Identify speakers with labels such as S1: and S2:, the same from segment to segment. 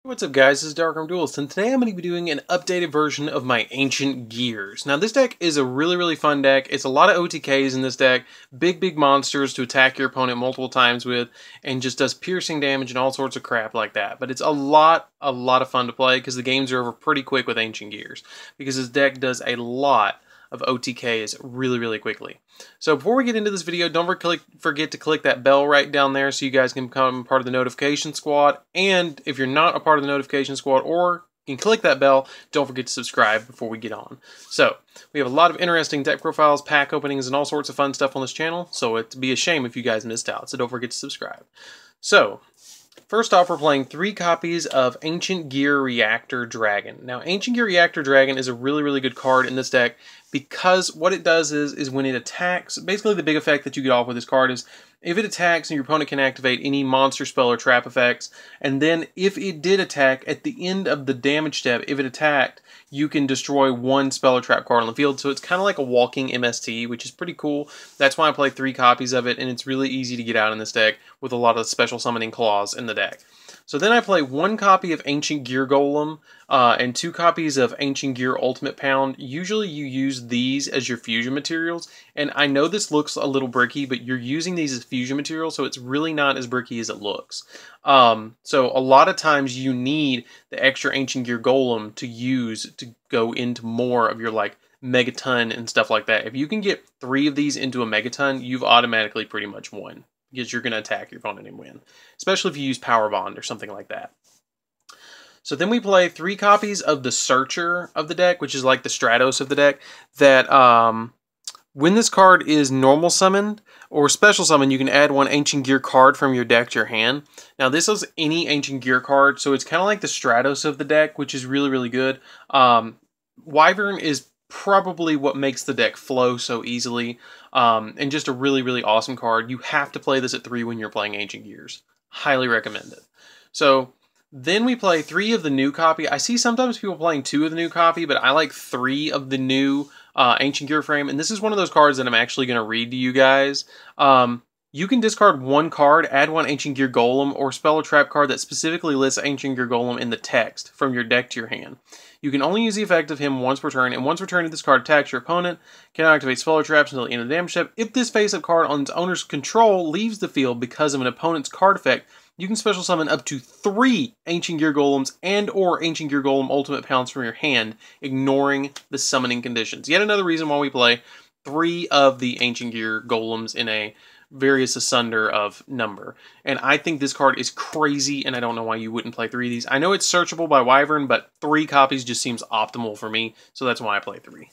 S1: What's up guys, this is DarkArmedDuelist, and today I'm going to be doing an updated version of my Ancient Gears. Now this deck is a really fun deck. It's a lot of OTKs in this deck, big monsters to attack your opponent multiple times with, and just does piercing damage and all sorts of crap like that. But it's a lot of fun to play because the games are over pretty quick with Ancient Gears, because this deck does a lot of OTKs really quickly. So before we get into this video, don't forget to click that bell right down there so you guys can become part of the notification squad. And if you're not a part of the notification squad or can click that bell, don't forget to subscribe before we get on. So we have a lot of interesting deck profiles, pack openings, and all sorts of fun stuff on this channel. So it'd be a shame if you guys missed out. So don't forget to subscribe. So first off, we're playing 3 copies of Ancient Gear Reactor Dragon. Now, Ancient Gear Reactor Dragon is a really good card in this deck because what it does is when it attacks, basically the big effect that you get off with this card is if it attacks and your opponent can activate any monster spell or trap effects, and then if it did attack, at the end of the damage step, if it attacked, you can destroy 1 spell or trap card on the field. So it's kind of like a walking MST, which is pretty cool. That's why I play 3 copies of it, and it's really easy to get out in this deck with a lot of special summoning claws in the deck. So then I play 1 copy of Ancient Gear Golem and 2 copies of Ancient Gear Ultimate Pound. Usually you use these as your fusion materials, and I know this looks a little bricky, but you're using these as fusion materials, so it's really not as bricky as it looks. So a lot of times you need the extra Ancient Gear Golem to use to go into more of your like Megaton and stuff like that. If you can get 3 of these into a Megaton, you've automatically pretty much won, because you're going to attack your opponent and win, especially if you use Power Bond or something like that. So then we play 3 copies of the Searcher of the deck, which is like the Stratos of the deck, that when this card is normal summoned or special summoned, you can add 1 Ancient Gear card from your deck to your hand. Now this is any Ancient Gear card, so it's kind of like the Stratos of the deck, which is really good. Wyvern is probably what makes the deck flow so easily, and just a really awesome card. You have to play this at 3 when you're playing Ancient Gears. Highly recommend it. So then we play 3 of the new copy. I see sometimes people playing 2 of the new copy, but I like 3 of the new Ancient Gear frame, and this is one of those cards that I'm actually going to read to you guys. You can discard 1 card, add 1 Ancient Gear Golem, or spell a trap card that specifically lists Ancient Gear Golem in the text from your deck to your hand. You can only use the effect of him once per turn, and once per turn if this card attacks your opponent, cannot activate spell or traps until the end of the damage step. If this face-up card on its owner's control leaves the field because of an opponent's card effect, you can special summon up to 3 Ancient Gear Golems and or Ancient Gear Golem Ultimate Pounds from your hand, ignoring the summoning conditions. Yet another reason why we play 3 of the Ancient Gear Golems in a various asunder of number. And I think this card is crazy, and I don't know why you wouldn't play 3 of these. I know it's searchable by Wyvern, but 3 copies just seems optimal for me, so that's why I play 3.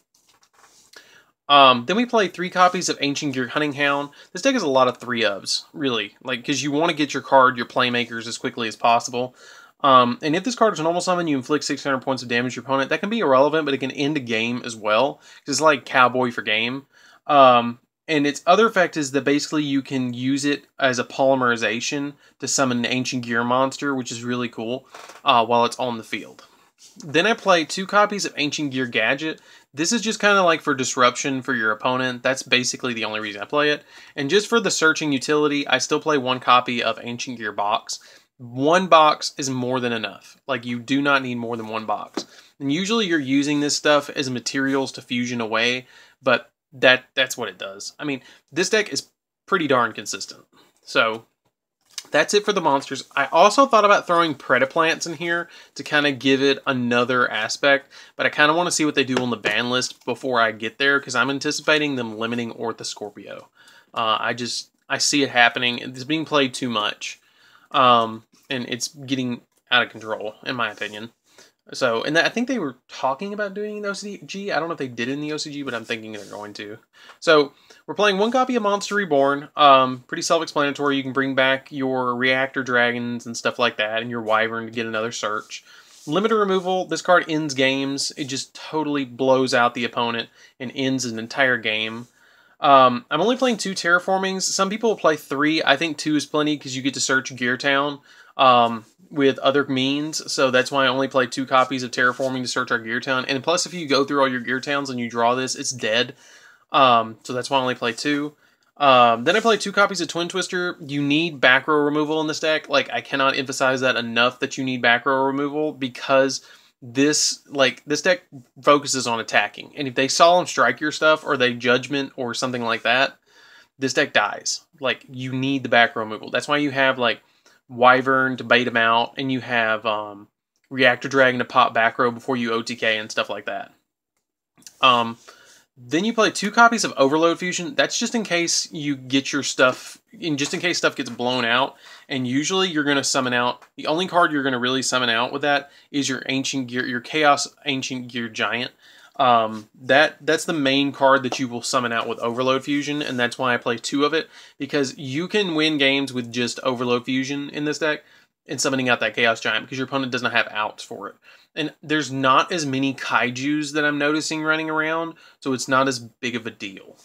S1: Then we play 3 copies of Ancient Gear Hunting Hound. This deck has a lot of 3-ofs, really, like, because you want to get your card, your playmakers, as quickly as possible. And if this card is a normal summon, you inflict 600 points of damage to your opponent. That can be irrelevant, but it can end a game as well, because it's like Cowboy for game. And its other effect is that basically you can use it as a polymerization to summon an Ancient Gear monster, which is really cool, while it's on the field. Then I play 2 copies of Ancient Gear Gadget. This is just kind of like for disruption for your opponent. That's basically the only reason I play it. And just for the searching utility, I still play 1 copy of Ancient Gear Box. 1 box is more than enough. Like, you do not need more than 1 box. And usually you're using this stuff as materials to fusion away, but that's what it does. I mean, this deck is pretty darn consistent. So that's it for the monsters. I also thought about throwing Predaplants in here to kind of give it another aspect, but I kind of want to see what they do on the ban list before I get there, because I'm anticipating them limiting Orthoscorpio. I see it happening. It's being played too much, and it's getting out of control, in my opinion. So, and I think they were talking about doing an OCG. I don't know if they did it in the OCG, but I'm thinking they're going to. So, we're playing 1 copy of Monster Reborn. Pretty self-explanatory. You can bring back your Reactor Dragons and stuff like that, and your Wyvern to get another search. Limiter removal. This card ends games. It just totally blows out the opponent and ends an entire game. I'm only playing 2 Terraformings. Some people will play 3. I think 2 is plenty because you get to search Gear Town with other means, so that's why I only play 2 copies of Terraforming to search our Gear Town. And plus, if you go through all your Gear Towns and you draw this, it's dead. So that's why I only play 2. Then I play 2 copies of Twin Twister. You need back row removal in this deck. Like, I cannot emphasize that enough that you need back row removal, because this deck focuses on attacking. And if they solemn strike your stuff, or they judgment or something like that, this deck dies. Like, you need the back row removal. That's why you have, like, Wyvern to bait them out, and you have Reactor Dragon to pop back row before you OTK and stuff like that. Then you play 2 copies of Overload Fusion. That's just in case you get your stuff, just in case stuff gets blown out. And usually you're going to summon out, the only card you're going to really summon out with that is your Ancient Gear, your Chaos Ancient Gear Giant. That's the main card that you will summon out with Overload Fusion, and that's why I play 2 of it, because you can win games with just Overload Fusion in this deck and summoning out that Chaos Giant, because your opponent does not have outs for it. And there's not as many kaijus that I'm noticing running around, so it's not as big of a deal.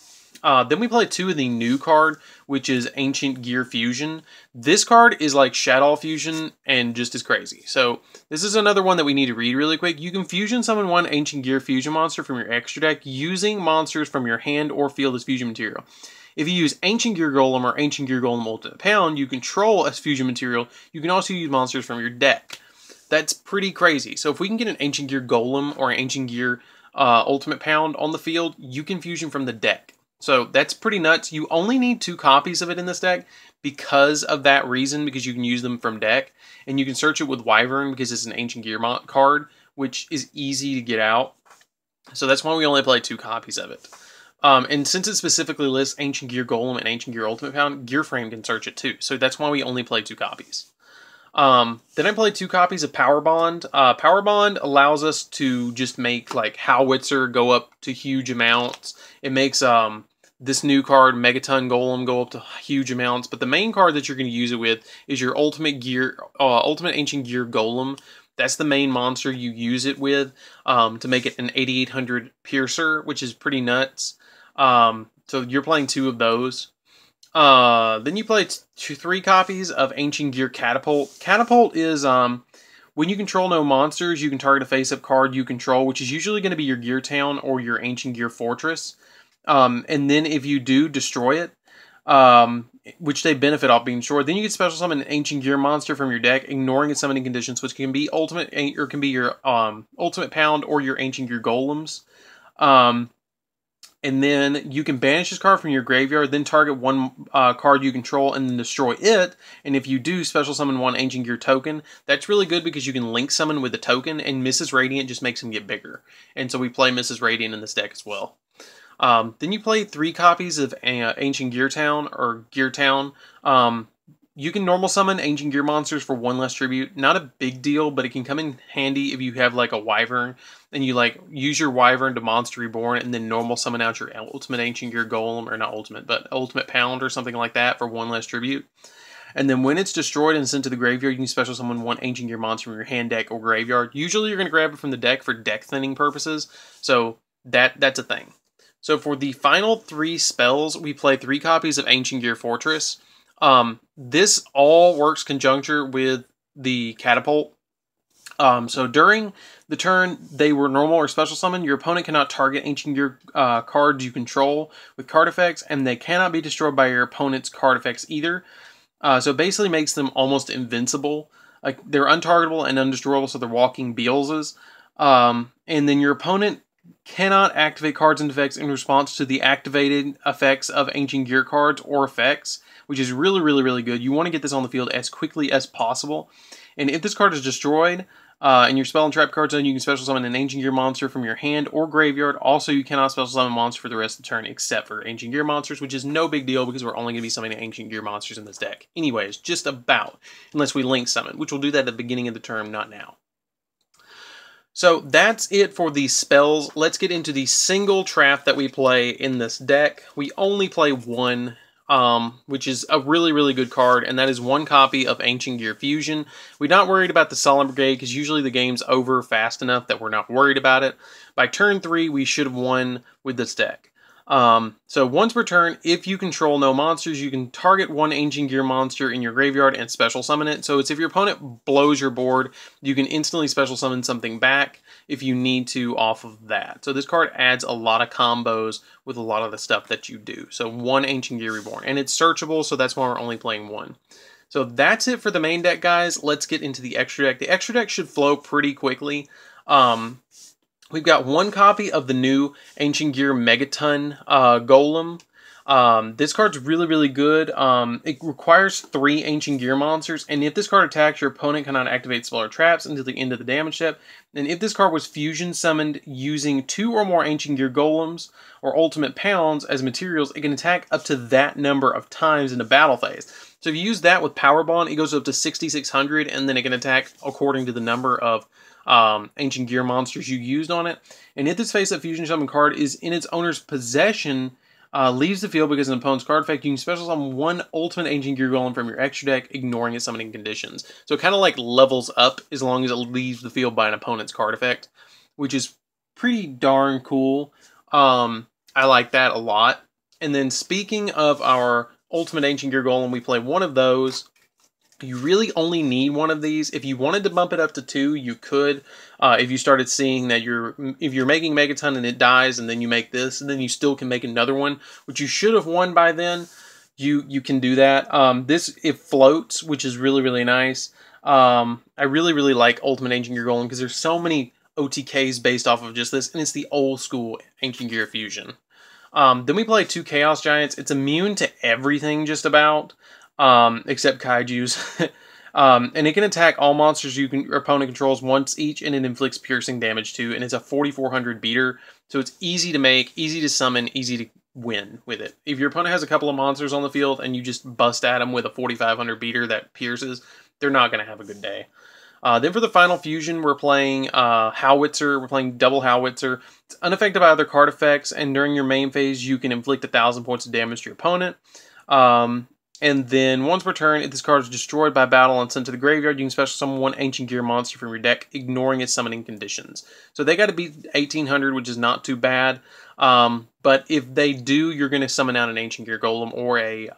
S1: Then we play 2 of the new card, which is Ancient Gear Fusion. This card is like Shadow Fusion and just as crazy. So this is another one that we need to read really quick. You can fusion summon 1 Ancient Gear Fusion monster from your extra deck using monsters from your hand or field as fusion material. If you use Ancient Gear Golem or Ancient Gear Golem Ultimate Pound, you control as fusion material. You can also use monsters from your deck. That's pretty crazy. So if we can get an Ancient Gear Golem or an Ancient Gear Ultimate Pound on the field, you can fusion from the deck. So that's pretty nuts. You only need 2 copies of it in this deck because of that reason, because you can use them from deck. And you can search it with Wyvern because it's an Ancient Gear card, which is easy to get out. So that's why we only play 2 copies of it. And since it specifically lists Ancient Gear Golem and Ancient Gear Ultimate Pound, Gearframe can search it too. So that's why we only play 2 copies. Then I played 2 copies of Power Bond. Power Bond allows us to just make, like, Howitzer go up to huge amounts. It makes this new card, Megaton Golem, go up to huge amounts. But the main card that you're going to use it with is your Ultimate Ancient Gear Golem. That's the main monster you use it with to make it an 8800 Piercer, which is pretty nuts. So you're playing 2 of those. Then you play 3 copies of Ancient Gear Catapult. Catapult is when you control no monsters, you can target a face-up card you control, which is usually going to be your Gear Town or your Ancient Gear Fortress. And then if you do destroy it, which they benefit off being destroyed, then you can special summon an Ancient Gear monster from your deck, ignoring its summoning conditions, which can be ultimate, or can be your Ultimate Pound or your Ancient Gear Golems. And then you can banish this card from your graveyard, then target 1 card you control and then destroy it. And if you do special summon 1 Ancient Gear token, that's really good because you can link summon with the token, and Mrs. Radiant just makes him get bigger. And so we play Mrs. Radiant in this deck as well. Then you play 3 copies of Ancient Gear Town or Gear Town. You can normal summon Ancient Gear monsters for 1 less tribute. Not a big deal, but it can come in handy if you have like a Wyvern and you like use your Wyvern to Monster Reborn and then normal summon out your Ultimate Ancient Gear Golem, or not Ultimate, but Ultimate Pound or something like that for 1 less tribute. And then when it's destroyed and sent to the graveyard, you can special summon 1 Ancient Gear monster from your hand, deck, or graveyard. Usually you're going to grab it from the deck for deck thinning purposes, so that's a thing. So for the final 3 spells, we play 3 copies of Ancient Gear Fortress. This all works conjuncture with the Catapult. So during the turn they were normal or special summon, your opponent cannot target Ancient Gear cards you control with card effects, and they cannot be destroyed by your opponent's card effects either. So it basically makes them almost invincible. Like, they're untargetable and undestroyable, so they're walking Beelzes. And then your opponent cannot activate cards and effects in response to the activated effects of Ancient Gear cards or effects, which is really, really, really good. You want to get this on the field as quickly as possible. And if this card is destroyed in your spell and trap card zone, you can special summon an Ancient Gear monster from your hand or graveyard. Also, you cannot special summon a monster for the rest of the turn except for Ancient Gear monsters, which is no big deal because we're only going to be summoning Ancient Gear monsters in this deck. Anyways, just about, unless we link summon, which we'll do that at the beginning of the turn, not now. So that's it for the spells. Let's get into the single trap that we play in this deck. We only play 1, which is a really, really good card, and that is 1 copy of Ancient Gear Fusion. We're not worried about the Solemn Brigade because usually the game's over fast enough that we're not worried about it. By turn 3, we should have won with this deck. So once per turn, if you control no monsters, you can target one Ancient Gear monster in your graveyard and special summon it. So it's if your opponent blows your board, you can instantly special summon something back if you need to off of that. So this card adds a lot of combos with a lot of the stuff that you do. So one Ancient Gear Reborn, and it's searchable, so that's why we're only playing one. So that's it for the main deck, guys. Let's get into the extra deck. The extra deck should flow pretty quickly. We've got one copy of the new Ancient Gear Megaton Golem. This card's really, really good. It requires 3 Ancient Gear monsters, and if this card attacks, your opponent cannot activate spell or traps until the end of the damage step. And if this card was fusion summoned using 2 or more Ancient Gear Golems or Ultimate Pounds as materials, it can attack up to that number of times in the battle phase. So if you use that with Power Bond, it goes up to 6,600, and then it can attack according to the number of Ancient Gear monsters you used on it. And if this face-up fusion summon card is in its owner's possession, leaves the field because of an opponent's card effect, you can special summon one Ultimate Ancient Gear Golem from your extra deck, ignoring its summoning conditions. So it kind of like levels up as long as it leaves the field by an opponent's card effect, which is pretty darn cool. I like that a lot. And then speaking of our Ultimate Ancient Gear Golem, we play one of those. You really only need one of these. If you wanted to bump it up to 2, you could. If you started seeing that if you're making Megaton and it dies, and then you make this, and then you still can make another one, which you should have won by then, you can do that. It floats, which is really, really nice. I really, really like Ultimate Ancient Gear Golem because there's so many OTKs based off of just this, and it's the old school Ancient Gear fusion. Then we play 2 Chaos Giants. It's immune to everything just about, except Kaijus. And it can attack all monsters your opponent controls once each, and it inflicts piercing damage too. And it's a 4,400 beater, so it's easy to make, easy to summon, easy to win with it. If your opponent has a couple of monsters on the field and you just bust at them with a 4,500 beater that pierces, they're not going to have a good day. Then for the final fusion, we're playing Howitzer. We're playing double Howitzer. It's unaffected by other card effects, and during your main phase, you can inflict 1,000 points of damage to your opponent. And then once per turn, if this card is destroyed by battle and sent to the graveyard, you can special summon one Ancient Gear monster from your deck, ignoring its summoning conditions. So they got to beat 1,800, which is not too bad. But if they do, you're going to summon out an Ancient Gear Golem or a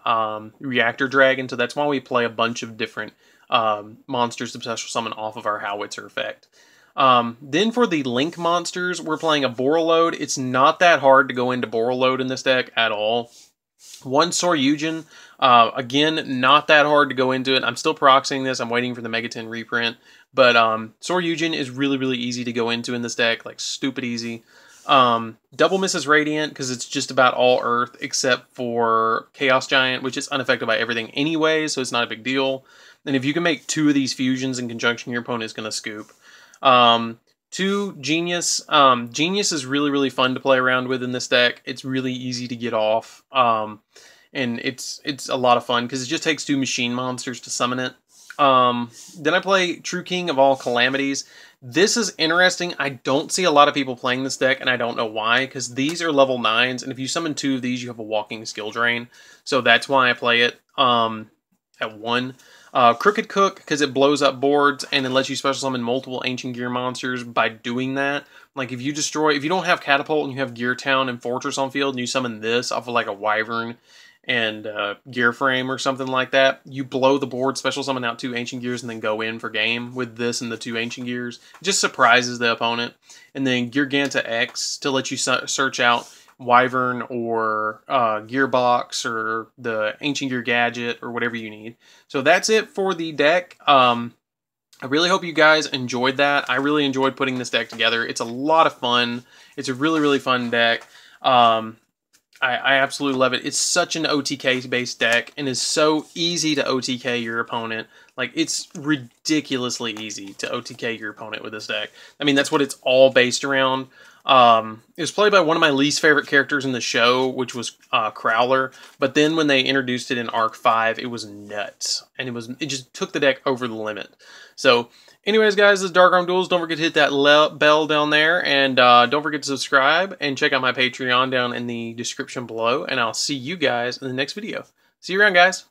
S1: Reactor Dragon. So that's why we play a bunch of different monsters to special summon off of our Howitzer effect. Then for the Link monsters, we're playing a Borreload. It's not that hard to go into Borreload in this deck at all. One Yugioh, again, not that hard to go into it. I'm still proxying this. I'm waiting for the Megaton reprint. But Yugioh is really, really easy to go into in this deck, like stupid easy. Double Mrs. Radiant, because it's just about all Earth except for Chaos Giant, which is unaffected by everything anyway, so it's not a big deal. And if you can make 2 of these fusions in conjunction, your opponent is going to scoop. 2 Genius. Genius is really, really fun to play around with in this deck. It's really easy to get off. And it's a lot of fun because it just takes 2 machine monsters to summon it. Then I play True King of All Calamities. This is interesting. I don't see a lot of people playing this deck, and I don't know why, because these are level 9s, and if you summon 2 of these, you have a walking skill drain. So that's why I play it at 1. Crooked Cook, because it blows up boards, and it lets you special summon multiple Ancient Gear monsters by doing that. Like, if you don't have Catapult, and you have Gear Town and Fortress on field, and you summon this off of like a Wyvern and Gear Frame or something like that, you blow the board, special summon out 2 Ancient Gears, and then go in for game with this and the 2 Ancient Gears. It just surprises the opponent. And then Gearganta X to let you search out Wyvern or Gearbox or the Ancient Gear Gadget or whatever you need. So that's it for the deck. I really hope you guys enjoyed that. I really enjoyed putting this deck together. It's a lot of fun. It's a really, really fun deck. I absolutely love it. It's such an OTK-based deck and is so easy to OTK your opponent. Like, it's ridiculously easy to OTK your opponent with this deck. I mean, that's what it's all based around. It was played by one of my least favorite characters in the show, which was Crowler. But then when they introduced it in Arc 5, it was nuts. And it just took the deck over the limit. So, anyways, guys, this is DarkArmedDuelist. Don't forget to hit that bell down there. And don't forget to subscribe and check out my Patreon down in the description below. And I'll see you guys in the next video. See you around, guys.